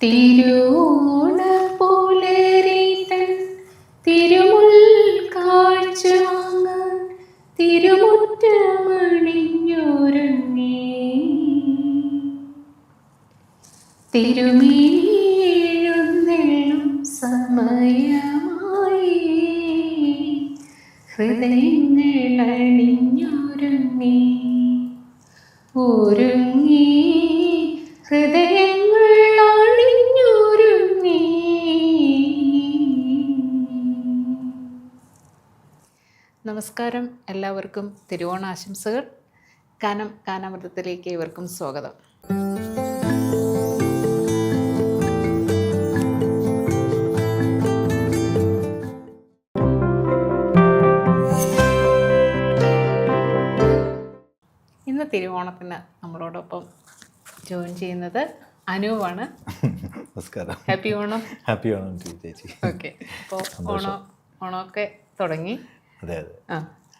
തിരുവോണപ്പുലരിതൻ തിരുമുൽ കാഴ്ച വാങ്ങാൻ തിരുമുറ്റമണിഞ്ഞൊരുങ്ങി തിരുമേനിയെഴുന്നള്ളും സമയമായി ഹൃദയങ്ങൾ അണിഞ്ഞൊരുങ്ങി ഒരുങ്ങി ഹൃദയങ്ങൾ അണിഞ്ഞൊരുങ്ങി. നമസ്കാരം, എല്ലാവർക്കും തിരുവോണാശംസകൾ. ഗാനാമൃതത്തിലേക്ക് ഏവർക്കും സ്വാഗതം. ഇന്ന് തിരുവോണത്തിന് നമ്മളോടൊപ്പം ജോയിൻ ചെയ്യുന്നത് അനുവാണ്. നമസ്കാരം. ഹാപ്പി ഓണം. ഹാപ്പി ഓണം ചേച്ചി. ഓക്കെ, അപ്പോൾ ഓണമൊക്കെ തുടങ്ങി. അതെ അതെ,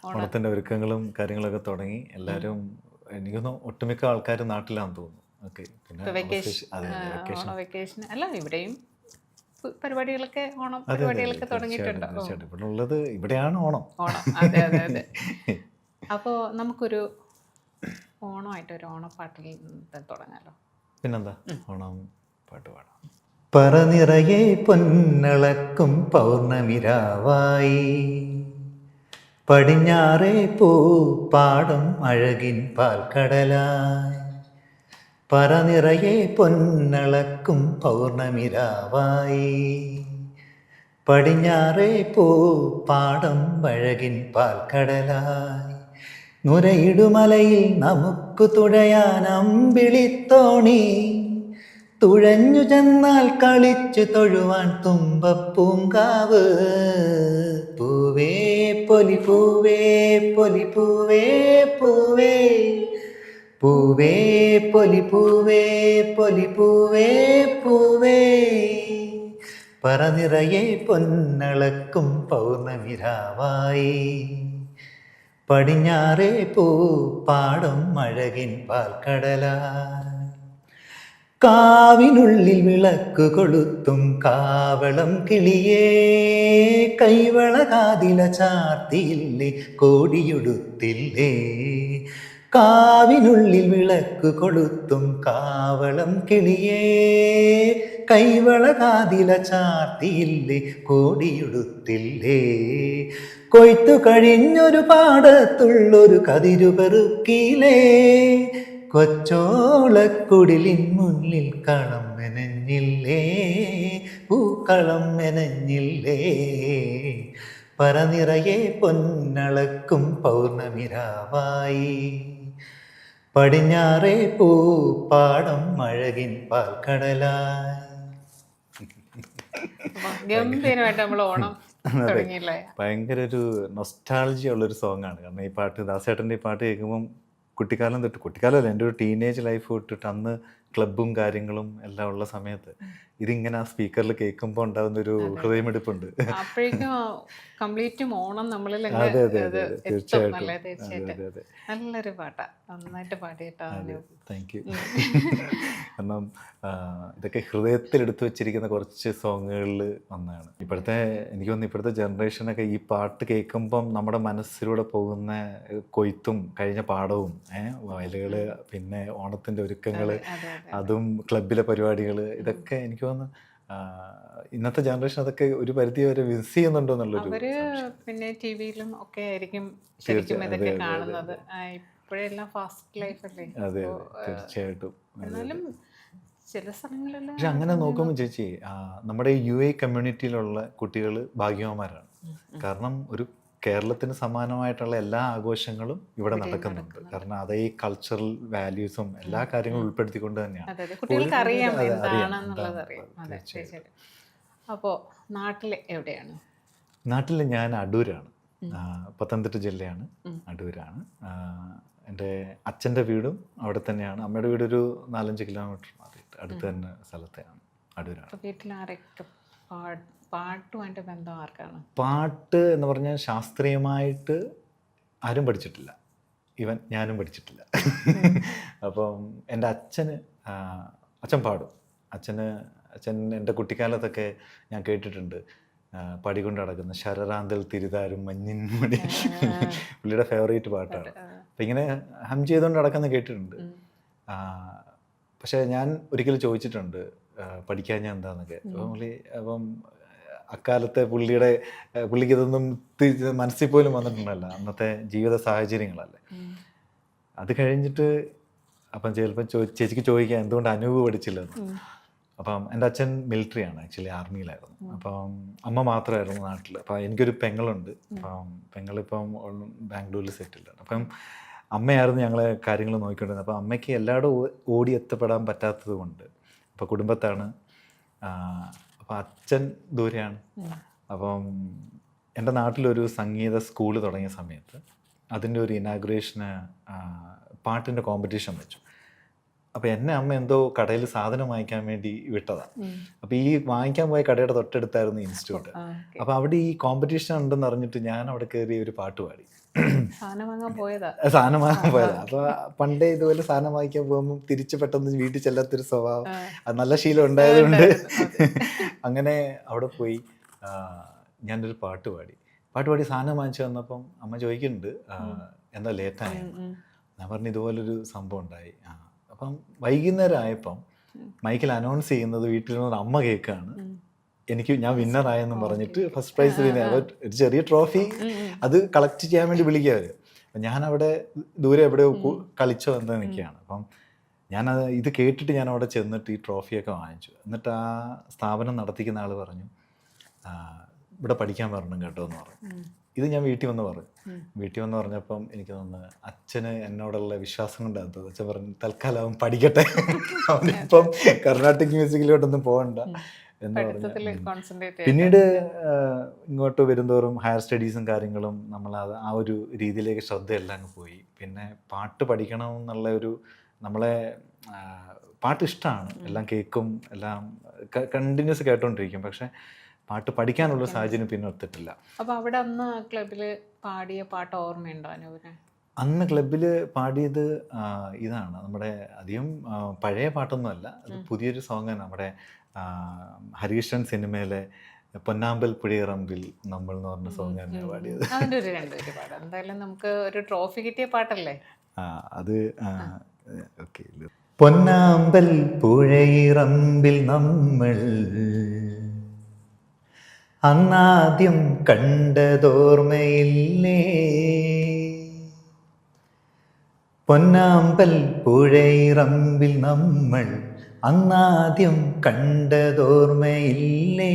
ഓണത്തിൻ്റെ ഒരുക്കങ്ങളും കാര്യങ്ങളൊക്കെ തുടങ്ങി. എല്ലാവരും എനിക്കൊന്ന് ഒട്ടുമിക്ക ആൾക്കാർ നാട്ടിലാണെന്ന് തോന്നുന്നു. ഓക്കെ, പിന്നെ വെക്കേഷൻ അല്ല, ഇവിടെയും പരിപാടികളൊക്കെ ഓണം പരിപാടികളൊക്കെ തുടങ്ങിയിട്ടുണ്ട്. ഇവിടെ ഉള്ളത് ഇവിടെയാണ് ഓണം. അതെ അതെ അതെ. അപ്പോൾ നമുക്കൊരു ഓണമായിട്ടൊരു ഓണപ്പാട്ടിൽ തുടങ്ങാലോ. പിന്നെന്താ, ഓണം പാട്ട് പാടാം. പറനിറയെ പൊന്നളക്കും പൗർണമിരാവായി, പടിഞ്ഞാറേ പൂപ്പാടം അഴകിൻ പാൽക്കടലായി. പറനിറയെ പൊന്നളക്കും പൗർണമിരാവായി, പടിഞ്ഞാറേ പൂപ്പാടം അഴകിൻ പാൽക്കടലായി. നുരയിടുമലയിൽ നമുക്ക് തുഴയാൻ അമ്പിളിത്തോണി, തുഴഞ്ഞു ചെന്നാൽ കളിച്ചു തൊഴുവാൻ തുമ്പപ്പൂങ്കാവ്. പൂവേ പൊലി പൂവേ പൊലി പൂവേ പൂവേ, പൂവേ പൊലി പൂവേ പൊലി പൂവേ പൂവേ. പറനിറയെ പൊന്നളക്കും പൗർണമിരാവായി, പടിഞ്ഞാറേ പൂപ്പാടം അഴകിൻ പാൽക്കടലായി. കാവിനുള്ളിൽ വിളക്ക് കൊളുത്തും കാവളം കിളിയേ, കൈവള കാതില ചാർത്തിയില്ലേ കോടിയുടുത്തില്ലേ. കാവിനുള്ളിൽ വിളക്ക് കൊളുത്തും കാവളം കിളിയേ, കൈവള കാതില ചാർത്തിയില്ലേ കോടിയുടുത്തില്ലേ. കൊയ്ത്തു കഴിഞ്ഞൊരു പാടത്തുള്ളൊരു കതിരു പെറുക്കിലേ, കൊച്ചോളക്കുടിലിൻ മുന്നിൽ കളം മെനഞ്ഞില്ലേ, പൂക്കളം മെനഞ്ഞില്ലേ. പറനിറയെ പൊന്നളക്കും പൗർണമിരാവായി, പടിഞ്ഞാറേ പൂപ്പാടം അഴകിൻ പാൽക്കടലായി. ഗംഭീരമായിട്ട് നമ്മൾ ഓണം ഭയങ്കര ഒരു നൊസ്റ്റാൾജിയ ഉള്ളൊരു സോങ്ങാണ്. കാരണം ഈ പാട്ട്, ദാസേട്ടൻ്റെ ഈ പാട്ട് കേൾക്കുമ്പം കുട്ടിക്കാലം തൊട്ട്, കുട്ടിക്കാലമല്ല, എൻ്റെ ഒരു ടീനേജ് ലൈഫ് തൊട്ടിട്ട് അന്ന് ക്ലബും കാര്യങ്ങളും എല്ലാം ഉള്ള സമയത്ത് ഇതിങ്ങനെ ആ സ്പീക്കറിൽ കേൾക്കുമ്പോൾ ഉണ്ടാകുന്ന ഒരു ഹൃദയമെടുപ്പുണ്ട്. അപ്പോഴേക്കും കംപ്ലീറ്റും ഓണം നമ്മളിൽ തീർച്ചയായിട്ടും നല്ലൊരു പാട്ടാ, നന്നായിട്ട് പാടിയിട്ടാ. Thank you. കാരണം ഇതൊക്കെ ഹൃദയത്തിൽ എടുത്തു വെച്ചിരിക്കുന്ന കുറച്ച് സോങ്ങുകളിൽ ഒന്നാണ്. എനിക്ക് തോന്നുന്നു ഇപ്പോഴത്തെ ജനറേഷനൊക്കെ ഈ പാട്ട് കേൾക്കുമ്പം നമ്മുടെ മനസ്സിലൂടെ പോകുന്ന കൊയ്ത്തും കഴിഞ്ഞ പാടവും വയലുകള്, പിന്നെ ഓണത്തിൻ്റെ ഒരുക്കങ്ങള്, അതും ക്ലബിലെ പരിപാടികൾ, ഇതൊക്കെ എനിക്ക് തോന്നുന്നു ഇന്നത്തെ ജനറേഷൻ അതൊക്കെ ഒരു പരിധി വരെ മിസ് ചെയ്യുന്നുണ്ടോ എന്നുള്ളൊരു. പിന്നെ ടി വിയിലും ഒക്കെ ആയിരിക്കും ശരിക്കും ഇതൊക്കെ കാണുന്നത്. ഇപ്പോഴെല്ലാം ഫാസ്റ്റ് ലൈഫ് അല്ലേ. അതെ, തീർച്ചയായിട്ടും. എന്നാലും ചില സ്ഥലങ്ങളിലെല്ലാം പക്ഷെ അങ്ങനെ നോക്കുമ്പോൾ ചേച്ചി, നമ്മുടെ UAE കമ്മ്യൂണിറ്റിയിലുള്ള കുട്ടികൾ ഭാഗ്യവാന്മാരാണ്. കാരണം ഒരു കേരളത്തിന് സമാനമായിട്ടുള്ള എല്ലാ ആഘോഷങ്ങളും ഇവിടെ നടക്കുന്നുണ്ട്. കാരണം അതേ ഈ കൾച്ചറൽ വാല്യൂസും എല്ലാ കാര്യങ്ങളും ഉൾപ്പെടുത്തിക്കൊണ്ട് തന്നെയാണ്. അപ്പോൾ നാട്ടിലെ എവിടെയാണ്? നാട്ടിൽ ഞാൻ അടൂരാണ്, പത്തനംതിട്ട ജില്ലയാണ്, അടൂരാണ്. എൻ്റെ അച്ഛൻ്റെ വീടും അവിടെ തന്നെയാണ്. അമ്മയുടെ വീട് ഒരു 4-5 കിലോമീറ്റർ മാറിയിട്ട് അടുത്ത് തന്നെ സ്ഥലത്തെയാണ്, അടൂരാണ്. പാട്ടുമായിട്ട് ബന്ധം ആർക്കാണ്? പാട്ട് എന്ന് പറഞ്ഞാൽ ശാസ്ത്രീയമായിട്ട് ആരും പഠിച്ചിട്ടില്ല, ഈവൻ ഞാനും പഠിച്ചിട്ടില്ല. അപ്പം എൻ്റെ അച്ഛൻ പാടും. അച്ഛന് അച്ഛൻ എൻ്റെ കുട്ടിക്കാലത്തൊക്കെ ഞാൻ കേട്ടിട്ടുണ്ട്, പടി കൊണ്ട് നടക്കുന്ന ശരറാന്തൽ തിരുതാരും മഞ്ഞിൻ മുടി പുള്ളിയുടെ ഫേവറേറ്റ് പാട്ടാണ്. അപ്പം ഇങ്ങനെ ഹം ചെയ്തുകൊണ്ട് നടക്കുന്ന കേട്ടിട്ടുണ്ട്. പക്ഷേ ഞാൻ ഒരിക്കലും ചോദിച്ചിട്ടുണ്ട് പഠിക്കാൻ ഞാൻ എന്താന്നൊക്കെ. അപ്പം അക്കാലത്തെ പുള്ളിക്ക് ഇതൊന്നും മനസ്സിൽ പോലും വന്നിട്ടുണ്ടല്ലോ, അന്നത്തെ ജീവിത സാഹചര്യങ്ങളല്ലേ. അത് കഴിഞ്ഞിട്ട് അപ്പം ചിലപ്പോൾ ചേച്ചിക്ക് ചോദിക്കാം എന്തുകൊണ്ട് അനൂപ് പഠിച്ചില്ലെന്ന്. അപ്പം എൻ്റെ അച്ഛൻ മിലിറ്ററിയാണ്, ആക്ച്വലി ആർമിയിലായിരുന്നു. അപ്പം അമ്മ മാത്രമായിരുന്നു നാട്ടിൽ. അപ്പം എനിക്കൊരു പെങ്ങളുണ്ട്. അപ്പം പെങ്ങളിപ്പം ബാംഗ്ലൂരിൽ സെറ്റിൽഡാണ്. അപ്പം അമ്മയായിരുന്നു ഞങ്ങളെ കാര്യങ്ങൾ നോക്കിക്കൊണ്ടിരുന്നത്. അപ്പം അമ്മയ്ക്ക് എല്ലായിടും ഓടി എത്തപ്പെടാൻ പറ്റാത്തത് കൊണ്ട് അപ്പം കുടുംബത്താണ്. അപ്പം അച്ഛൻ ദൂരെയാണ്. അപ്പം എൻ്റെ നാട്ടിലൊരു സംഗീത സ്കൂൾ തുടങ്ങിയ സമയത്ത് അതിൻ്റെ ഒരു ഇനാഗുറേഷന് പാട്ടിൻ്റെ കോമ്പറ്റീഷൻ വെച്ചു. അപ്പോൾ എന്നെ അമ്മ എന്തോ കടയിൽ സാധനം വാങ്ങിക്കാൻ വേണ്ടി വിട്ടതാണ്. അപ്പോൾ ഈ വാങ്ങിക്കാൻ പോയ കടയുടെ തൊട്ടടുത്തായിരുന്നു ഇൻസ്റ്റിറ്റ്യൂട്ട്. അപ്പോൾ അവിടെ ഈ കോമ്പറ്റീഷൻ ഉണ്ടെന്ന് അറിഞ്ഞിട്ട് ഞാൻ അവിടെ കയറി ഒരു പാട്ട് പാടി. സാധനം വാങ്ങാൻ പോയതാ. അപ്പോൾ പണ്ടേ ഇതുപോലെ സാധനം വാങ്ങിക്കാൻ പോകുമ്പോൾ തിരിച്ച് പെട്ടെന്ന് വീട്ടിൽ ചെല്ലാത്തൊരു സ്വഭാവം, അത് നല്ല ശീലം ഉണ്ടായതുകൊണ്ട് അങ്ങനെ അവിടെ പോയി ഞാനൊരു പാട്ട് പാടി സാധനം വാങ്ങിച്ചു വന്നപ്പം അമ്മ ചോദിക്കുന്നുണ്ട് എന്താ ലേറ്റായി. ഞാൻ പറഞ്ഞു ഇതുപോലൊരു സംഭവം ഉണ്ടായി. അപ്പം വൈകുന്നേരം ആയപ്പം മൈക്കിൽ അനൗൺസ് ചെയ്യുന്നത് വീട്ടിൽ നിന്ന് അമ്മ കേൾക്കുകയാണ്. ഞാൻ വിന്നറായെന്നും പറഞ്ഞിട്ട് ഫസ്റ്റ് പ്രൈസ് വിന്നർ, ഒരു ചെറിയ ട്രോഫി അത് കളക്ട് ചെയ്യാൻ വേണ്ടി വിളിക്കുക അവർ. അപ്പം ഞാനവിടെ ദൂരെ എവിടെയോ കളിച്ചോ എന്താ നിൽക്കുകയാണ്. അപ്പം ഞാനത് ഇത് കേട്ടിട്ട് ഞാൻ അവിടെ ചെന്നിട്ട് ഈ ട്രോഫിയൊക്കെ വാങ്ങിച്ചു. എന്നിട്ട് ആ സ്ഥാപനം നടത്തിക്കുന്ന ആൾ പറഞ്ഞു ഇവിടെ പഠിക്കാൻ വരണം കേട്ടോ എന്ന് പറഞ്ഞു. ഇത് ഞാൻ വീട്ടിൽ വന്ന് പറഞ്ഞപ്പം എനിക്ക് തോന്നുന്നു അച്ഛന് എന്നോടുള്ള വിശ്വാസം കൊണ്ടാണ്. അച്ഛൻ പറഞ്ഞു തൽക്കാലം അവൻ പഠിക്കട്ടെ, അവനിപ്പം കർണാട്ടിക് മ്യൂസിക്കിലോട്ടൊന്നും പോകണ്ട എന്ന് പറഞ്ഞു. പിന്നീട് ഇങ്ങോട്ട് വരുന്തോറും ഹയർ സ്റ്റഡീസും കാര്യങ്ങളും നമ്മൾ ആ ഒരു രീതിയിലേക്ക് ശ്രദ്ധയെല്ലാം അങ്ങ് പോയി. പിന്നെ പാട്ട് പഠിക്കണം എന്നുള്ള നമ്മളെ പാട്ട് ഇഷ്ടമാണ്, എല്ലാം കേൾക്കും, എല്ലാം കണ്ടിന്യൂസ് കേട്ടോണ്ടിരിക്കും. പക്ഷെ പാട്ട് പഠിക്കാനുള്ള സാഹചര്യം പിന്നെ ഒത്തിട്ടില്ല. അപ്പോൾ അവിടെ അന്ന് ക്ലബിൽ പാടിയ പാട്ട് ഓർമ്മയുണ്ടോ അനൂപിന്? അന്ന് ക്ലബിൽ പാടിയത് ഇതാണ്, നമ്മുടെ അധികം പഴയ പാട്ടൊന്നുമല്ല, അത് പുതിയൊരു സോങ്ങാണ്. നമ്മുടെ ഹരികൃഷ്ണൻ സിനിമയിലെ പൊന്നാമ്പൽ പുഴയിറമ്പിൽ നമ്മൾ എന്ന് പറഞ്ഞ സോങ് തന്നെയാണ് പാടിയത്. അതിൻ്റെ ഒരു രണ്ടുപേര് പാടാം. എന്തായാലും നമുക്ക് ഒരു ട്രോഫി കിട്ടിയ പാട്ടല്ലേ അത്. ഓക്കെ. പൊന്നാമ്പൽ പുഴയിറമ്പിൽ നമ്മൾ അന്നാദ്യം കണ്ടതോർമ്മയില്ലേ, പൊന്നാമ്പൽ പുഴയിറമ്പിൽ നമ്മൾ അന്നാദ്യം കണ്ടതോർമ്മയില്ലേ,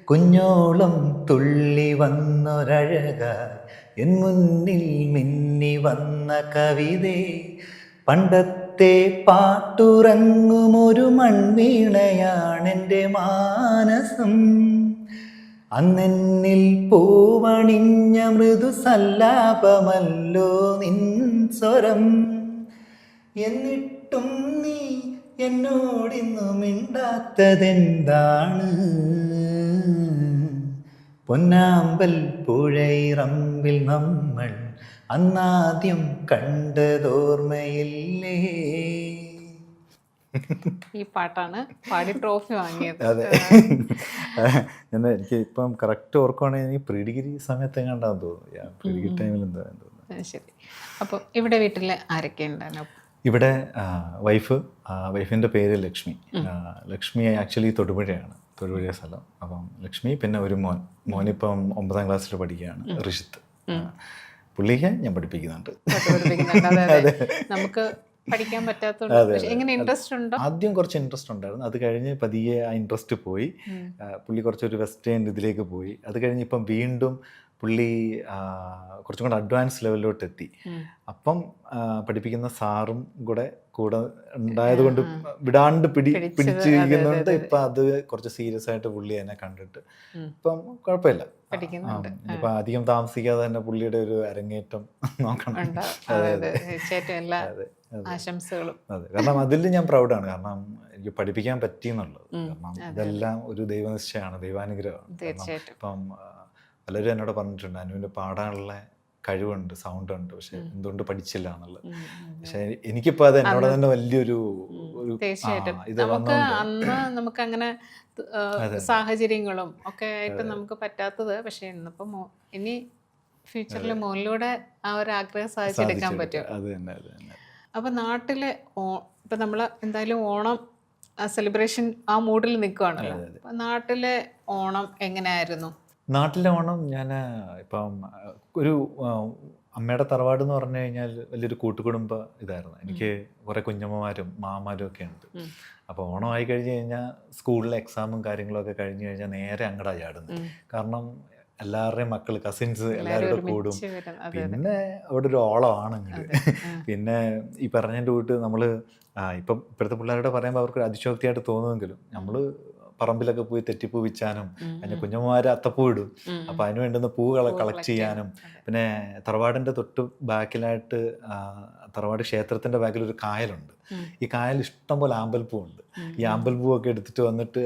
കുഞ്ഞോളം തുള്ളി വന്നൊരഴകായി എൻ മുന്നിൽ മിന്നി വന്ന കവിതേ, പണ്ടത്തെ പാട്ടുറങ്ങുമൊരു മൺവീണയാണെൻ്റെ മാനസം, അന്നെന്നിൽ പൂവണിഞ്ഞ മൃദു സല്ലാപമല്ലോ നിൻ സ്വരം, എന്നിട്ടും നീ എന്നോടിന്നു മിണ്ടാത്തതെന്താണ്, പൊന്നാമ്പൽ പുഴയിറമ്പിൽ നമ്മൾ അന്നാദ്യം കണ്ടതോർമ്മയില്ലേ. ഈ പാട്ടാണ് പാടി ട്രോഫി വാങ്ങിയത്. അതെ. എനിക്ക് ഇപ്പം കറക്റ്റ് ഓർക്കുവാണെങ്കിൽ പ്രീ ഡിഗ്രി സമയത്ത് എങ്ങാണ്ടാന്ന് തോന്നുന്നു, പ്രീ ഡിഗ്രി ടൈമിൽ എന്താണെന്ന് തോന്നുന്നു. ശരി. അപ്പം ഇവിടെ വീട്ടിൽ ആരൊക്കെ ഉണ്ടായിരുന്നു? ഇവിടെ വൈഫിൻ്റെ പേര് ലക്ഷ്മി ആക്ച്വലി തൊടുപുഴയാണ്, തൊടുപുഴ സ്ഥലം. അപ്പം ലക്ഷ്മി, പിന്നെ ഒരു മോനിപ്പം 9ാം ക്ലാസ്സിൽ പഠിക്കുകയാണ്, ഋഷിത്ത്. പുള്ളിയെ ഞാൻ പഠിപ്പിക്കുന്നുണ്ട്. നമുക്ക് പഠിക്കാൻ പറ്റാത്തതുകൊണ്ട് എങ്ങനെ ഇൻട്രസ്റ്റ് ഉണ്ടോ? ആദ്യം കുറച്ച് ഇൻട്രസ്റ്റ് ഉണ്ടായിരുന്നു, അത് കഴിഞ്ഞ് പതിയെ ആ ഇൻട്രസ്റ്റ് പോയി. പുള്ളി കുറച്ചൊരു വെസ്റ്റേൺ ഇതിലേക്ക് പോയി. അത് കഴിഞ്ഞ് ഇപ്പം വീണ്ടും പുള്ളി കുറച്ചും കൂടെ അഡ്വാൻസ് ലെവലിലോട്ട് എത്തി. അപ്പം പഠിപ്പിക്കുന്ന സാറും കൂടെ ഉണ്ടായത് കൊണ്ട് വിടാണ്ട് പിടിച്ചിരിക്കുന്നുണ്ട്. ഇപ്പം അത് കുറച്ച് സീരിയസ് ആയിട്ട് പുള്ളി എന്നെ കണ്ടിട്ട് ഇപ്പം കുഴപ്പമില്ല. ഇപ്പം അധികം താമസിക്കാതെ തന്നെ പുള്ളിയുടെ ഒരു അരങ്ങേറ്റം നോക്കണം. ആശംസകളും. അതെ, കാരണം അതിൽ ഞാൻ പ്രൗഡാണ്. കാരണം എനിക്ക് പഠിപ്പിക്കാൻ പറ്റിയെന്നുള്ളത്. കാരണം ഇതെല്ലാം ഒരു ദൈവനിശ്ചയമാണ്, ദൈവാനുഗ്രഹമാണ്. ഇപ്പം പലരും എന്നോട് പറഞ്ഞിട്ടുണ്ട് അനുവിൻ്റെ പാടാനുള്ള കഴിവുണ്ട്, സൗണ്ട് ഉണ്ട്, പക്ഷെ എന്തുകൊണ്ട് പഠിച്ചില്ല എന്നുള്ളത്. പക്ഷെ എനിക്കിപ്പോൾ അത് എന്നോട് തന്നെ വലിയൊരു തീർച്ചയായിട്ടും ഇത് നമുക്ക് വന്നുകൊണ്ട് അന്ന് നമുക്ക് അങ്ങനെ സാഹചര്യങ്ങളും ഒക്കെ ആയിട്ട് നമുക്ക് പറ്റാത്തത്, പക്ഷെ ഇന്നിപ്പം ഇനി ഫ്യൂച്ചറിൽ മോനിലൂടെ ആ ഒരു ആഗ്രഹം സാധിച്ചെടുക്കാൻ പറ്റും. അത് തന്നെ അത് തന്നെ. അപ്പം നാട്ടിലെ ഇപ്പം നമ്മൾ എന്തായാലും ഓണം സെലിബ്രേഷൻ ആ മൂഡിൽ നിൽക്കുവാണല്ലോ. അപ്പം നാട്ടിലെ ഓണം എങ്ങനെയായിരുന്നു? നാട്ടിലെ ഓണം ഞാൻ ഇപ്പം ഒരു അമ്മയുടെ തറവാട് എന്ന് പറഞ്ഞു കഴിഞ്ഞാൽ വലിയൊരു കൂട്ടുകുടുംബ ഇതായിരുന്നു. എനിക്ക് കുറേ കുഞ്ഞമ്മമാരും മാമാരും ഒക്കെ ഉണ്ട്. അപ്പോൾ ഓണം ആയി കഴിഞ്ഞ് കഴിഞ്ഞാൽ സ്കൂളിലെ എക്സാമും കാര്യങ്ങളൊക്കെ കഴിഞ്ഞ് കഴിഞ്ഞാൽ നേരെ അങ്ങടാ ചാടുന്നത്. കാരണം എല്ലാവരുടെയും മക്കൾ കസിൻസ് എല്ലാവരുടെ കൂടും. പിന്നെ അവിടെ ഒരു ഓളമാണ് അങ്ങോട്ട്. പിന്നെ ഈ പറഞ്ഞതിൻ്റെ കൂട്ട് നമ്മൾ ഇപ്പം ഇപ്പോഴത്തെ പിള്ളേരുടെ പറയുമ്പോൾ അവർക്ക് അതിശോക്തിയായിട്ട് തോന്നുമെങ്കിലും നമ്മൾ പറമ്പിലൊക്കെ പോയി തെറ്റിപ്പൂ വിൽക്കാനും അതിൻ്റെ കുഞ്ഞമ്മമാർ അത്തപ്പൂ ഇടും. അപ്പോൾ അതിന് വേണ്ടുന്ന പൂക്കളെ കളക്ട് ചെയ്യാനും, പിന്നെ തറവാടിൻ്റെ തൊട്ട് ബാക്കിലായിട്ട് തറവാട് ക്ഷേത്രത്തിൻ്റെ ബാക്കിൽ ഒരു കായലുണ്ട്. ഈ കായൽ ഇഷ്ടംപോലെ ആമ്പൽപ്പൂവുണ്ട്. ഈ ആമ്പൽപ്പൂവൊക്കെ എടുത്തിട്ട് വന്നിട്ട്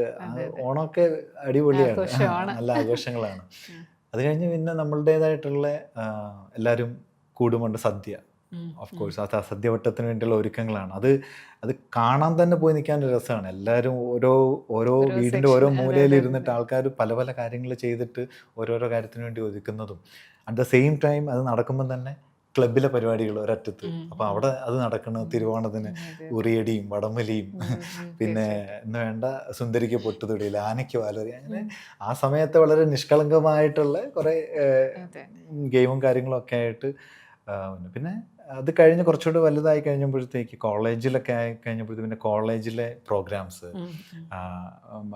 ഓണമൊക്കെ അടിപൊളിയാണ്, നല്ല ആഘോഷങ്ങളാണ്. അത് കഴിഞ്ഞ് പിന്നെ നമ്മളുടേതായിട്ടുള്ള എല്ലാവരും കൂടുമുണ്ട് സദ്യ. ഓഫ് കോഴ്സ് ആ സദ്യവട്ടത്തിന് വേണ്ടിയുള്ള ഒരുക്കങ്ങളാണ്. അത് കാണാൻ തന്നെ പോയി നിൽക്കാൻ ഒരു രസമാണ്. എല്ലാവരും ഓരോ വീടിൻ്റെ ഓരോ മൂലയിൽ ഇരുന്നിട്ട് ആൾക്കാർ പല പല കാര്യങ്ങൾ ചെയ്തിട്ട് ഓരോരോ കാര്യത്തിന് വേണ്ടി ഒരുക്കുന്നതും, അറ്റ് ദ സെയിം ടൈം അത് നടക്കുമ്പം തന്നെ ക്ലബിലെ പരിപാടികൾ ഒരറ്റത്ത്. അപ്പോൾ അവിടെ അത് നടക്കുന്നത് തിരുവോണത്തിന് ഉറിയടിയും വടംവലിയും, പിന്നെ എന്ന് വേണ്ട സുന്ദരിക്ക് പൊട്ടുതൊടിയിൽ, ആനയ്ക്ക് വാലറി, അങ്ങനെ ആ സമയത്ത് വളരെ നിഷ്കളങ്കമായിട്ടുള്ള കുറേ ഗെയിമും കാര്യങ്ങളൊക്കെ ആയിട്ട്. പിന്നെ അത് കഴിഞ്ഞ് കുറച്ചുകൂടി വലുതായി കഴിഞ്ഞപ്പോഴത്തേക്ക് കോളേജിലൊക്കെ ആയി കഴിഞ്ഞപ്പോഴത്തേക്ക് പിന്നെ കോളേജിലെ പ്രോഗ്രാംസ്.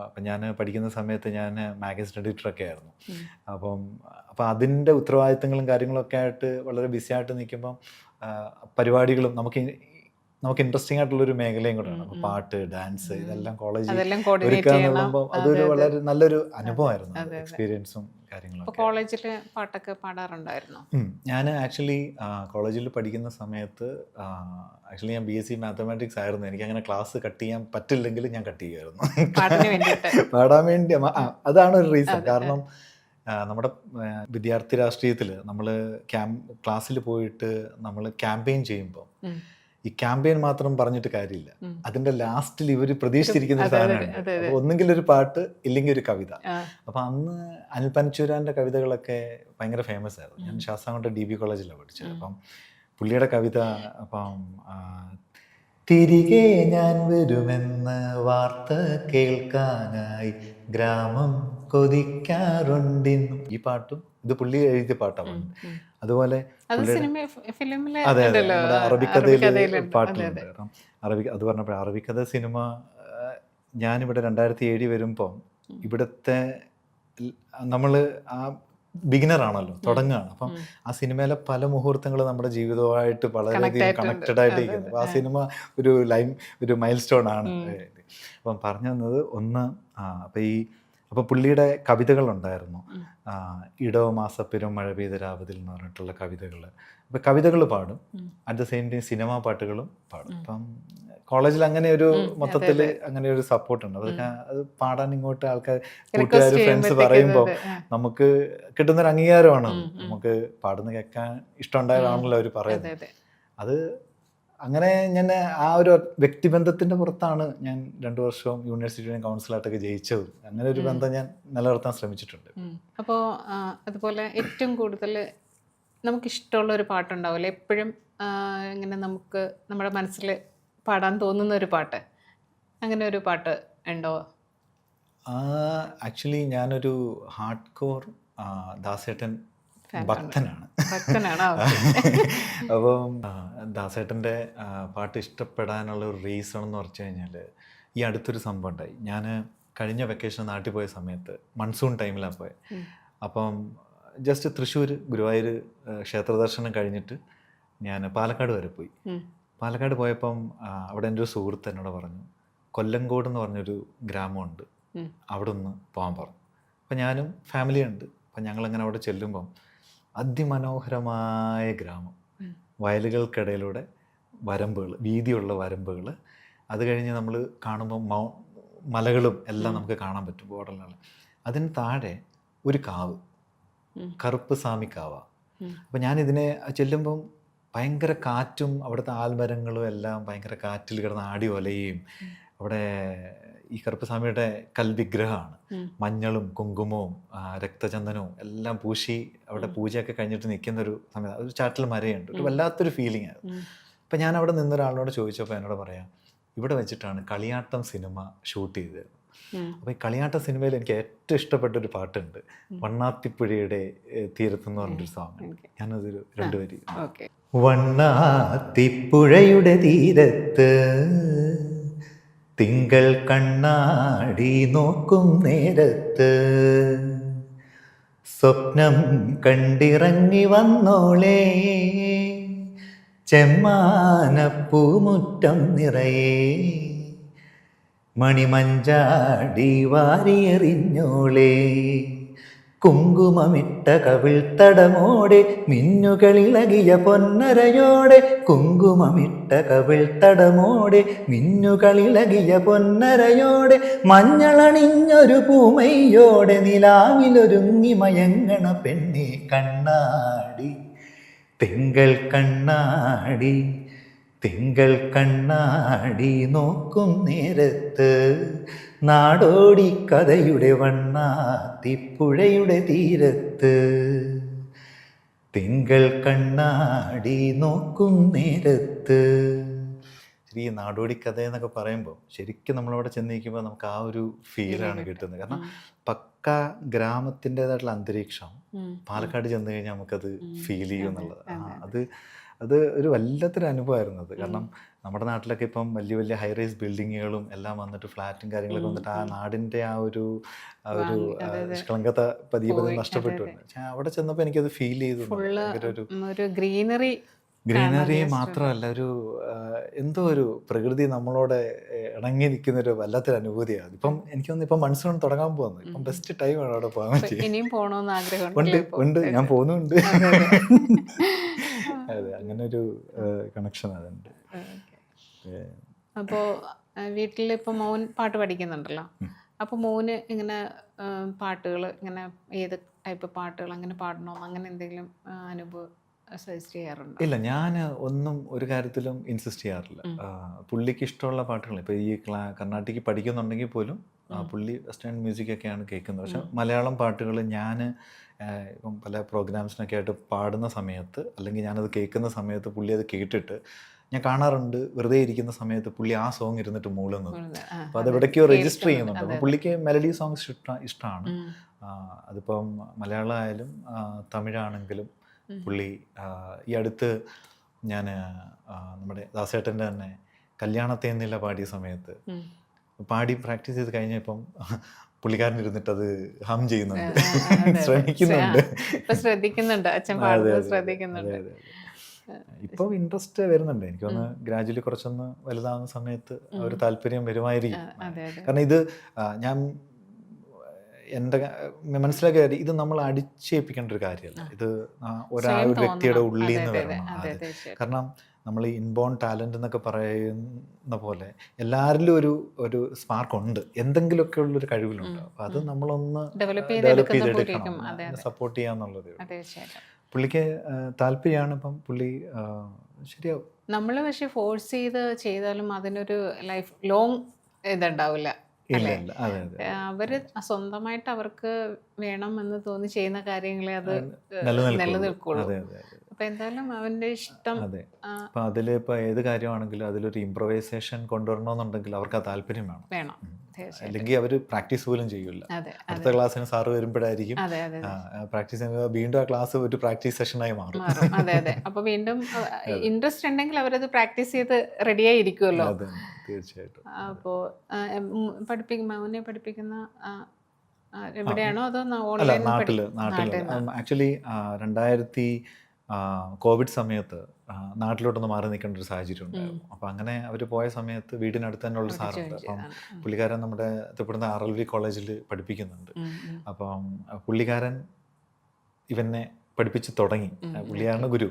അപ്പം ഞാൻ പഠിക്കുന്ന സമയത്ത് ഞാൻ മാഗസിൻ എഡിറ്ററൊക്കെ ആയിരുന്നു. അപ്പം അതിൻ്റെ ഉത്തരവാദിത്തങ്ങളും കാര്യങ്ങളൊക്കെ ആയിട്ട് വളരെ ബിസി ആയിട്ട് നിൽക്കുമ്പം പരിപാടികളും നമുക്ക് ഇൻട്രസ്റ്റിംഗ് ആയിട്ടുള്ളൊരു മേഖലയും കൂടെയാണ്. അപ്പോൾ പാട്ട്, ഡാൻസ്, ഇതെല്ലാം കോളേജിൽ ഒരുക്കാന്ന് പറയുമ്പോൾ അതൊരു വളരെ നല്ലൊരു അനുഭവമായിരുന്നു, എക്സ്പീരിയൻസും കാര്യങ്ങളൊക്കെ. കോളേജിൽ പാട്ടൊക്കെ പാടാറുണ്ടായിരുന്നു? ഞാൻ ആക്ച്വലി കോളേജിൽ പഠിക്കുന്ന സമയത്ത് ഞാൻ BSc മാത്തമാറ്റിക്സ് ആയിരുന്നു. എനിക്ക് അങ്ങനെ ക്ലാസ് കട്ട് ചെയ്യാൻ പറ്റില്ലെങ്കിൽ ഞാൻ കട്ട് ചെയ്യുമായിരുന്നു പാടാൻ വേണ്ടി. അതാണ് ഒരു റീസൺ. കാരണം നമ്മുടെ വിദ്യാർത്ഥി രാഷ്ട്രീയത്തിൽ നമ്മൾ ക്ലാസ്സിൽ പോയിട്ട് നമ്മൾ ക്യാമ്പയിൻ ചെയ്യുമ്പോൾ ഈ ക്യാമ്പയിൻ മാത്രം പറഞ്ഞിട്ട് കാര്യമില്ല. അതിന്റെ ലാസ്റ്റിൽ ഇവർ പ്രതീക്ഷിച്ചിരിക്കുന്ന ഒരു സാധനമാണ്. ഒന്നെങ്കിൽ ഒരു പാട്ട്, ഇല്ലെങ്കിൽ ഒരു കവിത. അപ്പം അന്ന് അനിൽ പനച്ചൂരാൻ്റെ കവിതകളൊക്കെ ഭയങ്കര ഫേമസ് ആയിരുന്നു. ഞാൻ ശാസ്താംകോട്ട DB കോളേജിലാണ് പഠിച്ചത്. അപ്പം പുള്ളിയുടെ കവിത, തിരികെ ഞാൻ വരുമെന്ന് വാർത്ത കേൾക്കാനായി ഗ്രാമം കൊതിക്കാറുണ്ടിന്നും, ഈ പാട്ടും ഇത് പുള്ളി എഴുതിയ പാട്ടാണ്. അതുപോലെ അതെ അതെ നമ്മുടെ അറബിക്കഥയിൽ പാട്ടുണ്ട്. കാരണം അത് പറഞ്ഞപ്പോൾ അറബിക്കഥ സിനിമ ഞാനിവിടെ 2007 വരുമ്പം ഇവിടുത്തെ നമ്മൾ ആ ബിഗിനറാണല്ലോ, തുടങ്ങുകയാണ്. അപ്പം ആ സിനിമയിലെ പല മുഹൂർത്തങ്ങളും നമ്മുടെ ജീവിതവുമായിട്ട് വളരെയധികം കണക്റ്റഡ് ആയിട്ട് ഇരിക്കുന്നത്. അപ്പോൾ ആ സിനിമ ഒരു മൈൽ സ്റ്റോൺ ആണ്. അപ്പം പറഞ്ഞു തന്നത് ഒന്ന് അപ്പോൾ പുള്ളിയുടെ കവിതകളുണ്ടായിരുന്നു. ഇടവ മാസപ്പെരും മഴ പെയ്ത രാവതിൽ എന്ന് പറഞ്ഞിട്ടുള്ള കവിതകൾ. അപ്പോൾ കവിതകൾ പാടും, at the same time cinema പാട്ടുകളും പാടും. അപ്പം കോളേജിൽ അങ്ങനെ ഒരു മൊത്തത്തിൽ അങ്ങനെ ഒരു സപ്പോർട്ടുണ്ട്. അതൊക്കെ അത് പാടാൻ ഇങ്ങോട്ട് ആൾക്കാർ, കൂട്ടുകാർ, ഫ്രണ്ട്സ് പറയുമ്പോൾ നമുക്ക് കിട്ടുന്നൊരു അംഗീകാരമാണ്. നമുക്ക് പാടുന്ന കേൾക്കാൻ ഇഷ്ടമുണ്ടായതാണല്ലോ അവർ പറയുന്നത്. അത് അങ്ങനെ ഞാൻ ആ ഒരു വ്യക്തിബന്ധത്തിൻ്റെ പുറത്താണ് ഞാൻ 2 വർഷവും യൂണിവേഴ്സിറ്റിയുടെ കൗൺസിലായിട്ടൊക്കെ ജയിച്ചത്. അങ്ങനെ ഒരു ബന്ധം ഞാൻ നിലനിർത്താൻ ശ്രമിച്ചിട്ടുണ്ട്. അപ്പോൾ അതുപോലെ ഏറ്റവും കൂടുതൽ നമുക്കിഷ്ടമുള്ള ഒരു പാട്ടുണ്ടാവില്ലേ, എപ്പോഴും ഇങ്ങനെ നമുക്ക് നമ്മുടെ മനസ്സിൽ പാടാൻ തോന്നുന്ന ഒരു പാട്ട്, അങ്ങനെ ഒരു പാട്ട് ഉണ്ടോ? ആക്ച്വലി ഞാനൊരു ഹാർഡ് കോർ ദാസേട്ടൻ ഭക്തനാണ്. അപ്പം ദാസേട്ടൻ്റെ പാട്ട് ഇഷ്ടപ്പെടാനുള്ള ഒരു റീസൺ എന്ന് പറഞ്ഞു കഴിഞ്ഞാൽ, ഈ അടുത്തൊരു സംഭവം ഉണ്ടായി. ഞാൻ കഴിഞ്ഞ വെക്കേഷൻ നാട്ടിൽ പോയ സമയത്ത് മൺസൂൺ ടൈമിലാണ് പോയത്. അപ്പം ജസ്റ്റ് തൃശ്ശൂർ ഗുരുവായൂർ ക്ഷേത്ര ദർശനം കഴിഞ്ഞിട്ട് ഞാൻ പാലക്കാട് വരെ പോയി. പാലക്കാട് പോയപ്പം അവിടെ എൻ്റെ ഒരു സുഹൃത്ത് എന്നോട് പറഞ്ഞു, കൊല്ലങ്കോട് എന്ന് പറഞ്ഞൊരു ഗ്രാമമുണ്ട്, അവിടെ ഒന്ന് പോകാൻ പറഞ്ഞു. അപ്പം ഞാനും ഫാമിലിയുണ്ട്. അപ്പം ഞങ്ങളങ്ങനെ അവിടെ ചെല്ലുമ്പം അതിമനോഹരമായ ഗ്രാമം, വയലുകൾക്കിടയിലൂടെ വരമ്പുകൾ, വീതിയുള്ള വരമ്പുകൾ, അത് കഴിഞ്ഞ് നമ്മൾ കാണുമ്പോൾ മലകളും എല്ലാം നമുക്ക് കാണാൻ പറ്റും ബോർഡറിലാണ്. അതിന് താഴെ ഒരു കാവ്, കറുപ്പ് സ്വാമി കാവ. അപ്പം ഞാനിതിനെ ചെല്ലുമ്പം ഭയങ്കര കാറ്റും അവിടുത്തെ ആൽമരങ്ങളും എല്ലാം ഭയങ്കര കാറ്റിൽ കിടന്ന് ആടി ഒലയും. അവിടെ ഈ കറുപ്പസ്വാമിയുടെ കൽവിഗ്രഹമാണ്. മഞ്ഞളും കുങ്കുമവും രക്തചന്ദനവും എല്ലാം പൂശി അവിടെ പൂജയൊക്കെ കഴിഞ്ഞിട്ട് നിൽക്കുന്ന ഒരു സമയത്ത് ഒരു ചാട്ടിൽ മരയുണ്ട്. ഒരു വല്ലാത്തൊരു ഫീലിംഗ് ആയിരുന്നു. അപ്പം ഞാൻ അവിടെ നിന്നൊരാളോട് ചോദിച്ചപ്പോൾ എന്നോട് പറയാം, ഇവിടെ വെച്ചിട്ടാണ് കളിയാട്ടം സിനിമ ഷൂട്ട് ചെയ്തത്. അപ്പോൾ ഈ കളിയാട്ടം സിനിമയിൽ എനിക്ക് ഏറ്റവും ഇഷ്ടപ്പെട്ട ഒരു പാട്ടുണ്ട്, വണ്ണാത്തിപ്പുഴയുടെ തീരത്തെന്ന് പറഞ്ഞൊരു സോങ്. ഞാനതൊരു 2 വരി. വണ്ണാത്തിപ്പുഴയുടെ തീരത്ത് തിങ്കൾ കണ്ണാടി നോക്കും നേരത്ത് സ്വപ്നം കണ്ടിറങ്ങി വന്നോളേ, ചെമ്മാനപ്പൂമുറ്റം നിറയെ മണിമഞ്ചാടി വാരിയെറിഞ്ഞോളേ, കുങ്കുമമിട്ട കവിൾത്തടമോടെ മിന്നുകളിളകിയ പൊന്നരയോടെ, കുങ്കുമമിട്ട കവിൾത്തടമോടെ മിന്നുകളിളകിയ പൊന്നരയോടെ, മഞ്ഞളണിഞ്ഞൊരു പൂമയ്യോടെ നിലാവിലൊരുങ്ങി മയങ്ങണ പെണ്ണെ കണ്ണാടി, തിങ്കൾ കണ്ണാടി, തിങ്കൾ കണ്ണാടി നോക്കും നേരത്ത് നാടോടി കഥയുടെ വണ്ണാത്തിപ്പുഴയുടെ തീരത്ത്, തിങ്കൾ കണ്ണാടി നോക്കും നേരത്ത്. ഈ നാടോടി കഥ എന്നൊക്കെ പറയുമ്പോൾ ശരിക്കും നമ്മളവിടെ ചെന്നിരിക്കുമ്പോൾ നമുക്ക് ആ ഒരു ഫീലാണ് കിട്ടുന്നത്. കാരണം പക്ക ഗ്രാമത്തിൻ്റെതായിട്ടുള്ള അന്തരീക്ഷം പാലക്കാട് ചെന്ന് കഴിഞ്ഞാൽ നമുക്കത് ഫീൽ ചെയ്യും എന്നുള്ളത്. അത് ഒരു വല്ലാത്തൊരു അനുഭവമായിരുന്നു അത്. കാരണം നമ്മുടെ നാട്ടിലൊക്കെ ഇപ്പം വലിയ വലിയ ഹൈ റൈസ് ബിൽഡിങ്ങുകളും എല്ലാം വന്നിട്ട് ഫ്ലാറ്റും കാര്യങ്ങളൊക്കെ വന്നിട്ട് ആ നാടിൻ്റെ ആ ഒരു നിഷ്കളങ്കത പതിയെ നഷ്ടപ്പെട്ടു. പക്ഷേ അവിടെ ചെന്നപ്പോൾ എനിക്കത് ഫീൽ ചെയ്തു. ഒരു ഗ്രീനറി മാത്രമല്ല, ഒരു എന്തോ ഒരു പ്രകൃതി നമ്മളോട് ഇണങ്ങി നിൽക്കുന്ന ഒരു വല്ലാത്തൊരു അനുഭൂതിയാണ്. ഇപ്പം എനിക്ക് തോന്നുന്നു ഇപ്പം മൺസൂൺ തുടങ്ങാൻ പോകുന്നു. ഇപ്പം ബെസ്റ്റ് ടൈമാണ് അവിടെ പോകാൻ പറ്റിയത്. ഇനിയും പോകണമെന്ന് ആഗ്രഹം ഉണ്ട്, ഞാൻ പോകുന്നുണ്ട്. അതെ, അങ്ങനെ ഒരു കണക്ഷൻ അതുണ്ട്. അപ്പോൾ വീട്ടിൽ ഇപ്പോൾ മോൻ പാട്ട് പഠിക്കുന്നുണ്ടല്ലോ, അപ്പോൾ മോന് ഇങ്ങനെ പാട്ടുകൾ ഇങ്ങനെ ഏത് ടൈപ്പ് പാട്ടുകൾ അങ്ങനെ പാടണോ അങ്ങനെ എന്തെങ്കിലും അനുഭവം സജസ്റ്റ് ചെയ്യാറുണ്ട്? ഇല്ല, ഞാൻ ഒന്നും ഒരു കാര്യത്തിലും ഇൻസിസ്റ്റ് ചെയ്യാറില്ല. പുള്ളിക്ക് ഇഷ്ടമുള്ള പാട്ടുകൾ ഇപ്പോൾ ഈ കർണാട്ടിക് പഠിക്കുന്നുണ്ടെങ്കിൽ പോലും പുള്ളി വെസ്റ്റേൺ മ്യൂസിക്കൊക്കെയാണ് കേൾക്കുന്നത്. പക്ഷെ മലയാളം പാട്ടുകൾ ഞാൻ ഇപ്പം പല പ്രോഗ്രാംസിനൊക്കെ ആയിട്ട് പാടുന്ന സമയത്ത് അല്ലെങ്കിൽ ഞാനത് കേൾക്കുന്ന സമയത്ത് പുള്ളി അത് കേട്ടിട്ട് ഞാൻ കാണാറുണ്ട്. വെറുതെ ഇരിക്കുന്ന സമയത്ത് പുള്ളി ആ സോങ് ഇരുന്നിട്ട് മൂളുന്നത്. അപ്പോൾ അത് എവിടേക്കോ രജിസ്റ്റർ ചെയ്യുന്നുണ്ട്. അപ്പോൾ പുള്ളിക്ക് മെലഡി സോങ്സ് ഇഷ്ടമാണ്. അതിപ്പം മലയാളം ആയാലും തമിഴാണെങ്കിലും പുള്ളി ഈ അടുത്ത് ഞാൻ നമ്മുടെ ദാസേട്ടൻ്റെ തന്നെ കല്യാണത്തേന്നില്ല പാടിയ സമയത്ത് പാടി പ്രാക്ടീസ് ചെയ്ത് കഴിഞ്ഞപ്പം പുള്ളിക്കാരൻ ഇരുന്നിട്ട് അത് ഹം ചെയ്യുന്നുണ്ട്, ശ്രദ്ധിക്കുന്നുണ്ട്. ഇപ്പോൾ ഇൻട്രസ്റ്റ് വരുന്നുണ്ട്. എനിക്കൊന്ന് ഗ്രാജുവലി കുറച്ചൊന്ന് വലുതാവുന്ന സമയത്ത് ഒരു താല്പര്യം വരുമായിരിക്കും. കാരണം ഇത് ഞാൻ എൻ്റെ മനസ്സിലാക്കിയ കാര്യം, ഇത് നമ്മൾ അടിച്ചേൽപ്പിക്കേണ്ട ഒരു കാര്യമല്ല. ഇത് ഒരു വ്യക്തിയുടെ ഉള്ളിൽ നിന്ന് വരണം. കാരണം നമ്മൾ ഈ ഇൻബോൺ ടാലൻ്റ് എന്നൊക്കെ പറയുന്ന പോലെ എല്ലാവരിലും ഒരു സ്പാർക്ക് ഉണ്ട്, എന്തെങ്കിലുമൊക്കെ ഉള്ളൊരു കഴിവിലുണ്ട്. അപ്പം അത് നമ്മളൊന്ന് ഡെവലപ്പ് ചെയ്തെടുക്കണം, സപ്പോർട്ട് ചെയ്യാന്നുള്ളത്. പുള്ളിക്ക് താല്പര്യമാണ്. ഇപ്പം പുള്ളി ശരിയാവും. നമ്മൾ പക്ഷെ ഫോഴ്സ് ചെയ്താലും അതിനൊരു ലൈഫ് ലോങ് ഇതുണ്ടാവില്ല. അവര് സ്വന്തമായിട്ട് അവർക്ക് വേണം എന്ന് തോന്നി ചെയ്യുന്ന കാര്യങ്ങളെ അത് നിലനിൽക്കുള്ളൂ. അപ്പൊ എന്തായാലും അവന്റെ ഇഷ്ടം. അപ്പൊ അതില് ഇപ്പൊ ഏത് കാര്യമാണെങ്കിലും അതിലൊരു ഇംപ്രവൈസേഷൻ കൊണ്ടുവരണമെന്നുണ്ടെങ്കിൽ അവർക്ക് ആ താല്പര്യം വേണം. അല്ലെങ്കിൽ അവർ പ്രാക്ടീസ് പോലും ചെയ്യൂല. അടുത്ത ക്ലാസ്സിന് സാറ് വരുമ്പോഴായിരിക്കും പ്രാക്ടീസ് ചെയ്യുന്നത്. വീണ്ടും ആ ക്ലാസ് ഒരു പ്രാക്ടീസ് സെഷനായി മാറും. അതെ. അപ്പൊ വീണ്ടും ഇൻട്രസ്റ്റ് ഉണ്ടെങ്കിൽ അവരത് പ്രാക്ടീസ് ചെയ്ത് റെഡിയായി ഇരിക്കുമല്ലോ. തീർച്ചയായിട്ടും. അപ്പോ മോനെ പഠിപ്പിക്കുന്ന എവിടെയാണോ അതോ നാട്ടില്? ആക്ച്വലി 2000 കോവിഡ് സമയത്ത് നാട്ടിലോട്ടൊന്ന് മാറി നിൽക്കേണ്ട ഒരു സാഹചര്യം ഉണ്ടായിരുന്നു. അപ്പം അങ്ങനെ അവർ പോയ സമയത്ത് വീടിനടുത്ത് തന്നെ ഉള്ള സാറുണ്ട്. അപ്പം പുള്ളിക്കാരൻ നമ്മുടെ ഇവിടുന്ന് RLV കോളേജിൽ പഠിപ്പിക്കുന്നുണ്ട്. അപ്പം പുള്ളിക്കാരൻ ഇവനെ പഠിപ്പിച്ച് തുടങ്ങി. പുള്ളിയാണ് ഗുരു.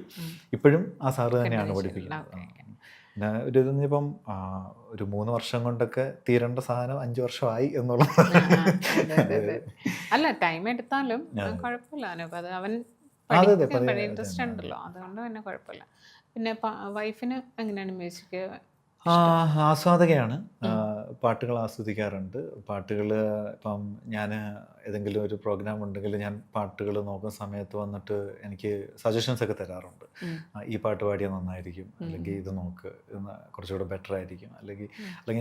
ഇപ്പോഴും ആ സാറ് തന്നെയാണ് പഠിപ്പിക്കുന്നത്. പിന്നെ ഒരു ഇതിപ്പം ഒരു 3 വർഷം കൊണ്ടൊക്കെ തീരേണ്ട സാധനം 5 വർഷമായി എന്നുള്ളത്. അല്ല, ടൈം എടുത്താലും കുഴപ്പമില്ല. അവൻ ഇൻട്രസ്റ്റ് ഉണ്ടല്ലോ, അതുകൊണ്ട് തന്നെ കുഴപ്പമില്ല. പിന്നെ വൈഫിന് എങ്ങനെയാണ് മ്യൂസിക്? ആസ്വാദകയാണ്. പാട്ടുകൾ ആസ്വദിക്കാറുണ്ട്. പാട്ടുകൾ ഇപ്പം ഞാൻ ഏതെങ്കിലും ഒരു പ്രോഗ്രാം ഉണ്ടെങ്കിൽ ഞാൻ പാട്ടുകൾ നോക്കുന്ന സമയത്ത് വന്നിട്ട് എനിക്ക് സജഷൻസ് ഒക്കെ തരാറുണ്ട്. ഈ പാട്ട് പാടിയാൽ നന്നായിരിക്കും, അല്ലെങ്കിൽ ഇത് നോക്ക്, ഇത് കുറച്ചുകൂടെ ബെറ്റർ ആയിരിക്കും, അല്ലെങ്കിൽ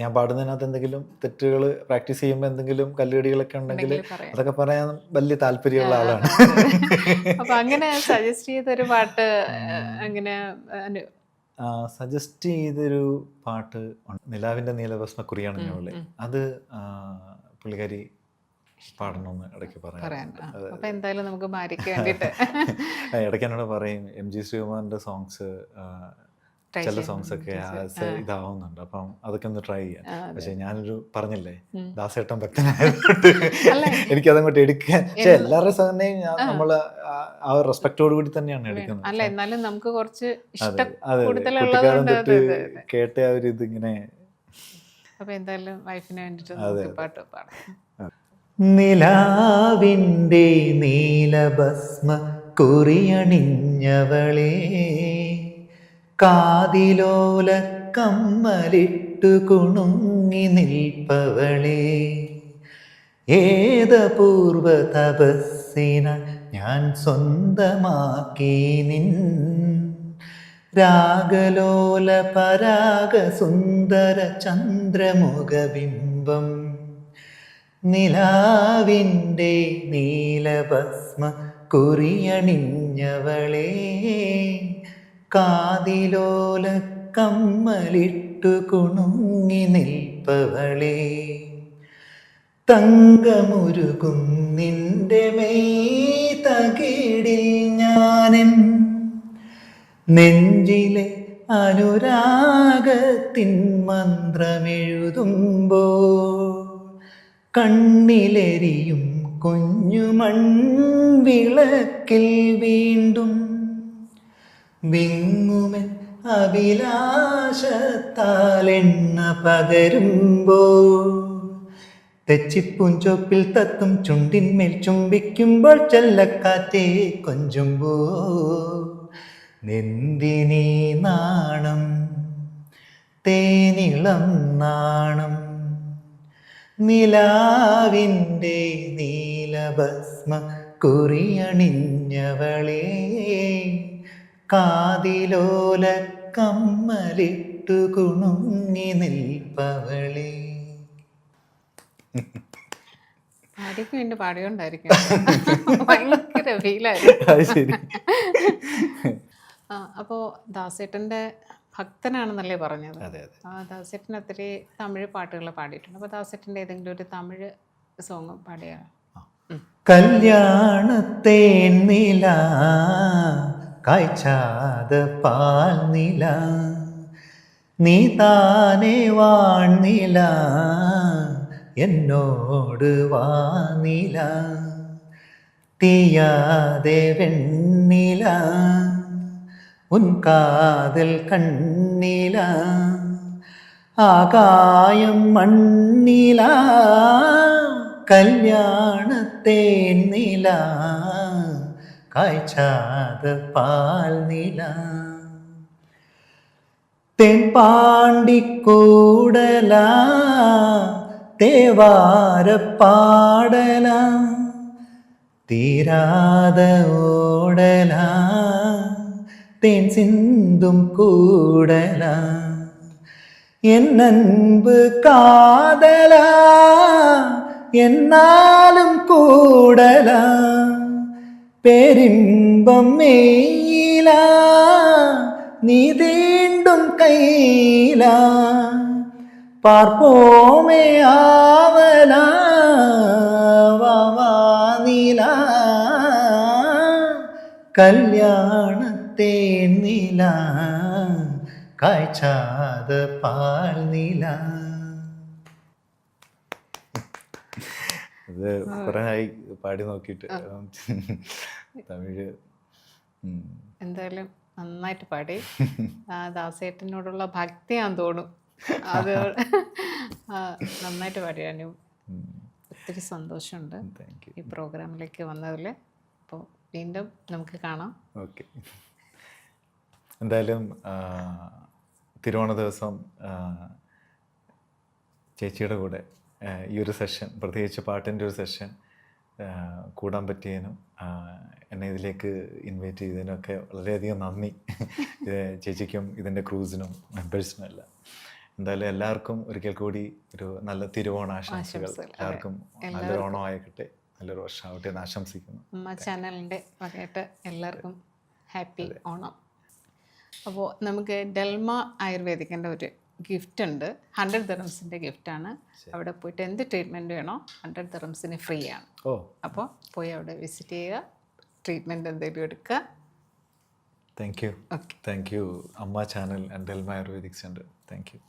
ഞാൻ പാടുന്നതിനകത്ത് എന്തെങ്കിലും തെറ്റുകൾ പ്രാക്ടീസ് ചെയ്യുമ്പോൾ എന്തെങ്കിലും കല്ലുകടികളൊക്കെ ഉണ്ടെങ്കിൽ അതൊക്കെ പറയാൻ വലിയ താല്പര്യമുള്ള ആളാണ്. അപ്പൊ അങ്ങനെ സജസ്റ്റ് ചെയ്തൊരു പാട്ട് അങ്ങനെ സജസ്റ്റ് ചെയ്തൊരു പാട്ട് നിലാവിൻ്റെ നീലഭസ്മ കുറിയാണെന്നോളെ, അത് പുള്ളിക്കാരി പാടണമെന്ന് ഇടയ്ക്ക് പറയാം. അപ്പൊ എന്തായാലും നമുക്ക് ഭാര്യയ്ക്ക് വേണ്ടിയിട്ട് ഇടയ്ക്ക് എന്നോട് പറയും MG ശ്രീകുമാറിൻ്റെ സോങ്സ് ചില സോങ്സ് ഒക്കെ ഇതാവുന്നുണ്ട്, അപ്പം അതൊക്കെ ഒന്ന് ട്രൈ ചെയ്യാം. പക്ഷെ ഞാനൊരു പറഞ്ഞില്ലേ ദാസേട്ടൻ ഭക്തനായതുകൊണ്ട് എനിക്കതങ്ങോട്ട് എടുക്കാൻ, പക്ഷെ എല്ലാവരുടെ സഹനയും നമ്മൾ ആ റെസ്പെക്റ്റോട് കൂടി തന്നെയാണ് എടുക്കുന്നത്. അല്ല എന്നാലും നമുക്ക് കുറച്ച് കുട്ടിക്കാലം തൊട്ട് കേട്ട ആ ഒരു ഇതിങ്ങനെ. അപ്പൊ എന്തായാലും വൈഫിന് വേണ്ടിട്ട് പാട്ട് പാടാം. നിലാവിൻ്റെ നീലഭസ്മ കുറിയണിഞ്ഞവളേ, കാതിലോല കമ്മലിട്ടു കുണുങ്ങി നിൽപ്പവളേ, ഏതപൂർവ തപസ്സിന ഞാൻ സ്വന്തമാക്കി നിൻ രാഗലോല പരാഗ സുന്ദര ചന്ദ്രമുഖബിംബം. നിലാവിൻ്റെ നീലഭസ്മ കുറിയണിഞ്ഞവളേ, കാതിലോല കമ്മലിട്ടു കുണുങ്ങി നിൽപ്പവളേ, തങ്കമുരുകും നിന്റെ മെയ് തകിടിൽ ഞാനെൻ നെഞ്ചിലെ അനുരാഗത്തിൻ മന്ത്രമെഴുതുമ്പോൾ കണ്ണിലെരിയും കുഞ്ഞുമൺ വിളക്കിൽ വീണ്ടും വിങ്ങുമെൻ അഭിലാഷത്താൽ എണ്ണ പകരുമ്പോൾ തെച്ചിപ്പൂഞ്ചോപ്പിൽ തത്തും ചുണ്ടിന്മേൽ ചുംബിക്കുമ്പോൾ ചെല്ലക്കാറ്റേ കൊഞ്ചുമ്പോൾ നെന്തിനീ നാണം തേനിളം നാണം. നിലാവിൻ്റെ നീലഭസ്മ കുറിയണിഞ്ഞവളേ, കാതിലോല കമ്മലിട്ടു കുണുങ്ങി നിൽപ്പവളേ. ഭാര്യയ്ക്ക് വേണ്ടി പാടിയോണ്ടായിരിക്കും ഭയങ്കര ഫീലായിരുന്നു. അപ്പോൾ ദാസേട്ടൻ്റെ ഭക്തനാണെന്നല്ലേ പറഞ്ഞത്? ദാസേട്ടൻ ഒത്തിരി തമിഴ് പാട്ടുകൾ പാടിയിട്ടുണ്ട്. അപ്പോൾ ദാസേട്ടൻ്റെ ഏതെങ്കിലും ഒരു തമിഴ് സോങ് പാടിയ? കല്യാണത്തേൻ നില കായ്ച്ചാത പാൽ നില, നീ താനേ വാണില എന്നോട് വാനില, തീയാതെ വെണ്ണില ഉൻ കാതൽ കണ്ണില, ആകായം മണ്ണില, കല്യാണത്തേൻ നില കായ്ച്ചാത പാൽ നില, തെൻപാണ്ടിക്കൂടല തേവാരപ്പാടല, തീരാത ഓടല തേൻ സിന്തും കൂടല, എന്നൻപ് കാതല എന്നാലും കൂടല, പെരിമ്പം മേയില നീ തീണ്ടും കൈല, പാർപ്പോമേ ആവല വാനില, കല്യാണത്തേൻ നില കായ്ച്ചാത പാൽ നില. ഇത് കുറേ ആയി പാടി നോക്കിയിട്ട് തമിഴ്. എന്തായാലും നന്നായിട്ട് പാടി. ദാസേട്ടനോടുള്ള ഭക്തിയാന്ന് തോന്നും അത്. നന്നായിട്ട് പാടിയാനും ഒത്തിരി സന്തോഷമുണ്ട് ഈ പ്രോഗ്രാമിലേക്ക് വന്നതിൽ. അപ്പോൾ വീണ്ടും നമുക്ക് കാണാം. ഓക്കെ. എന്തായാലും തിരുവോണ ദിവസം ചേച്ചിയുടെ കൂടെ ഈ ഒരു സെഷൻ, പ്രത്യേകിച്ച് പാട്ടിൻ്റെ ഒരു സെഷൻ കൂടാൻ പറ്റിയതിനും എന്നെ ഇതിലേക്ക് ഇൻവൈറ്റ് ചെയ്തതിനൊക്കെ വളരെയധികം നന്ദി. ചേച്ചിക്കും ഇതിൻ്റെ ക്രൂസിനും മെമ്പേഴ്സിനും എല്ലാം. എന്തായാലും എല്ലാവർക്കും ഒരിക്കൽ കൂടി ഒരു നല്ല തിരുവോണ ആശംസകൾ. എല്ലാവർക്കും നല്ലൊരു ഓണം ആയിക്കട്ടെ, നല്ലൊരു വർഷമാവട്ടെ എന്ന് ആശംസിക്കുന്നു. അമ്മ ചാനലിൻ്റെ വകയായിട്ട് എല്ലാവർക്കും ഹാപ്പി ഓണം. അപ്പോൾ നമുക്ക് ഡെൽമ ആയുർവേദിക്കിൻ്റെ ഒരു ഗിഫ്റ്റ് ഉണ്ട്. 100 ദിറംസിൻ്റെ ഗിഫ്റ്റാണ്. അവിടെ പോയിട്ട് എന്ത് ട്രീറ്റ്മെൻറ്റ് വേണോ 100 ദിറംസിന് ഫ്രീ ആണ്. അപ്പോൾ പോയി അവിടെ വിസിറ്റ് ചെയ്യുക, ട്രീറ്റ്മെൻറ്റ് എന്തെങ്കിലും എടുക്കുക. Thank you. താങ്ക് യു അമ്മ channel and Delma ayurvedic centre. Thank you.